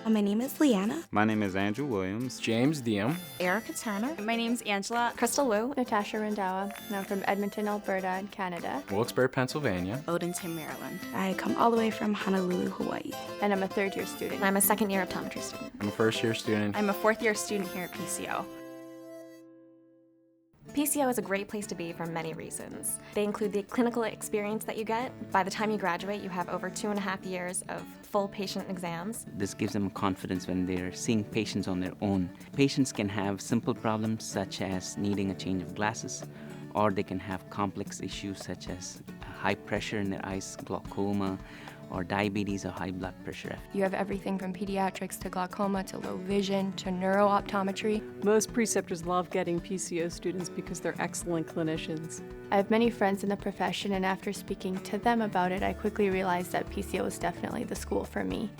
My name is Leanna. My name is Andrew Williams. James Diem. Erica Turner. My name's Angela. Crystal Wu. Natasha Rendawa, and I'm from Edmonton, Alberta, in Canada. Wilkes-Barre, Pennsylvania. Odenton, Maryland. I come all the way from Honolulu, Hawaii. And I'm a third-year student. I'm a second-year optometry student. I'm a first-year student. I'm a fourth-year student here at PCO. PCO is a great place to be for many reasons. They include the clinical experience that you get. By the time you graduate, you have over 2.5 years of full patient exams. This gives them confidence when they're seeing patients on their own. Patients can have simple problems such as needing a change of glasses, or they can have complex issues such as high pressure in their eyes, glaucoma, or diabetes or high blood pressure. You have everything from pediatrics to glaucoma to low vision to neuro-optometry. Most preceptors love getting PCO students because they're excellent clinicians. I have many friends in the profession, and after speaking to them about it, I quickly realized that PCO is definitely the school for me.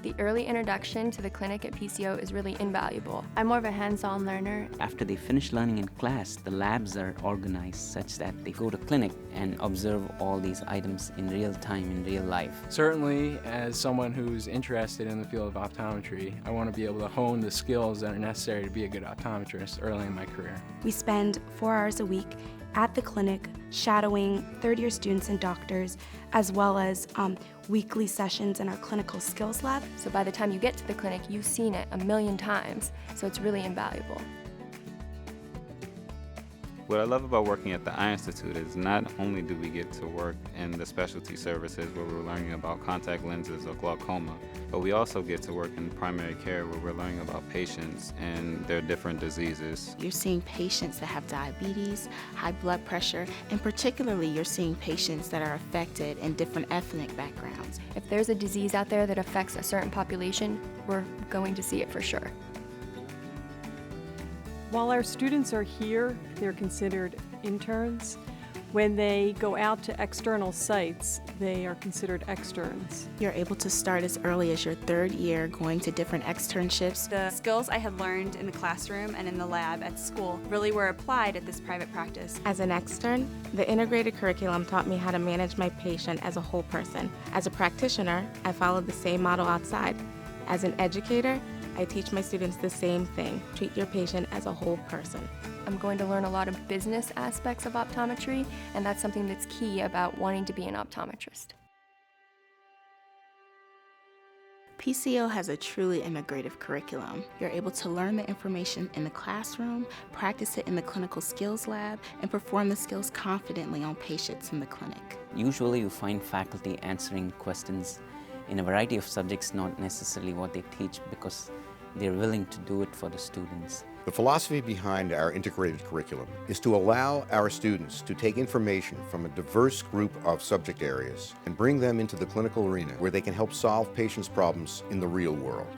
The early introduction to the clinic at PCO is really invaluable. I'm more of a hands-on learner. After they finish learning in class, the labs are organized such that they go to clinic and observe all these items in real time, in real life. Certainly, as someone who's interested in the field of optometry, I want to be able to hone the skills that are necessary to be a good optometrist early in my career. We spend 4 hours a week at the clinic shadowing third-year students and doctors, as well as weekly sessions in our clinical skills lab. So by the time you get to the clinic, you've seen it 1,000,000 times, so it's really invaluable. What I love about working at the Eye Institute is not only do we get to work in the specialty services where we're learning about contact lenses or glaucoma, but we also get to work in primary care where we're learning about patients and their different diseases. You're seeing patients that have diabetes, high blood pressure, and particularly you're seeing patients that are affected in different ethnic backgrounds. If there's a disease out there that affects a certain population, we're going to see it for sure. While our students are here, they're considered interns. When they go out to external sites, they are considered externs. You're able to start as early as your third year going to different externships. The skills I had learned in the classroom and in the lab at school really were applied at this private practice. As an extern, the integrated curriculum taught me how to manage my patient as a whole person. As a practitioner, I followed the same model outside. As an educator, I teach my students the same thing. Treat your patient as a whole person. I'm going to learn a lot of business aspects of optometry, and that's something that's key about wanting to be an optometrist. PCO has a truly integrative curriculum. You're able to learn the information in the classroom, practice it in the clinical skills lab, and perform the skills confidently on patients in the clinic. Usually you find faculty answering questions in a variety of subjects, not necessarily what they teach, because they're willing to do it for the students. The philosophy behind our integrated curriculum is to allow our students to take information from a diverse group of subject areas and bring them into the clinical arena where they can help solve patients' problems in the real world.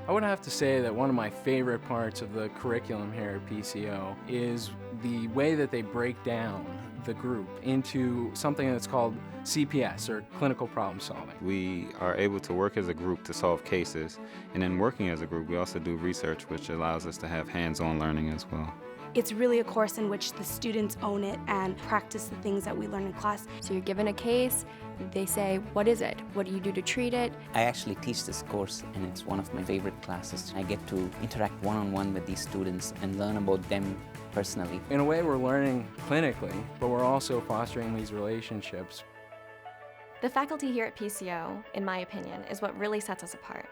I would have to say that one of my favorite parts of the curriculum here at PCO is the way that they break down the group into something that's called CPS, or clinical problem solving. We are able to work as a group to solve cases, and in working as a group, we also do research, which allows us to have hands-on learning as well. It's really a course in which the students own it and practice the things that we learn in class. So you're given a case, they say, what is it? What do you do to treat it? I actually teach this course, and it's one of my favorite classes. I get to interact one-on-one with these students and learn about them personally. In a way, we're learning clinically, but we're also fostering these relationships. The faculty here at PCO, in my opinion, is what really sets us apart.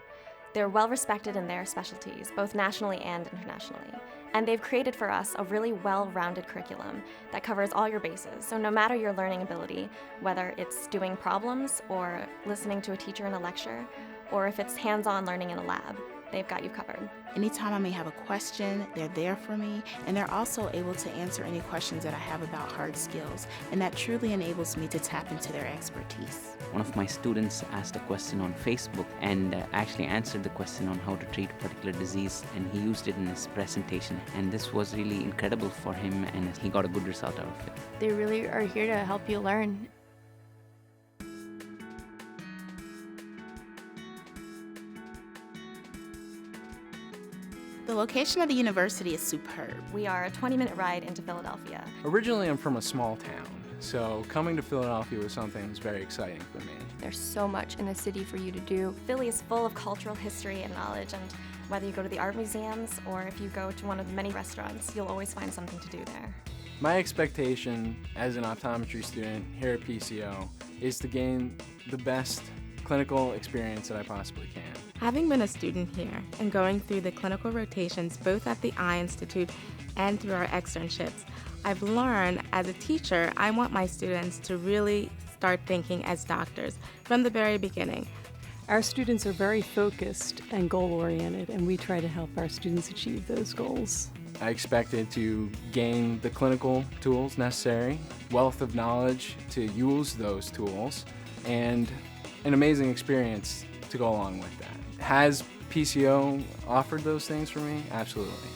They're well respected in their specialties, both nationally and internationally. And they've created for us a really well-rounded curriculum that covers all your bases. So no matter your learning ability, whether it's doing problems or listening to a teacher in a lecture, or if it's hands-on learning in a lab, they've got you covered. Anytime I may have a question, they're there for me, and they're also able to answer any questions that I have about hard skills, and that truly enables me to tap into their expertise. One of my students asked a question on Facebook and actually answered the question on how to treat a particular disease, and he used it in his presentation, and this was really incredible for him, and he got a good result out of it. They really are here to help you learn. The location of the university is superb. We are a 20-minute ride into Philadelphia. Originally, I'm from a small town, So coming to Philadelphia was something that was very exciting for me. There's so much in the city for you to do. Philly is full of cultural history and knowledge, and whether you go to the art museums or if you go to one of the many restaurants, you'll always find something to do there. My expectation as an optometry student here at PCO is to gain the best clinical experience that I possibly can. Having been a student here and going through the clinical rotations both at the Eye Institute and through our externships, I've learned as a teacher, I want my students to really start thinking as doctors from the very beginning. Our students are very focused and goal-oriented, and we try to help our students achieve those goals. I expected to gain the clinical tools necessary, wealth of knowledge to use those tools, and an amazing experience to go along with that. Has PCO offered those things for me? Absolutely.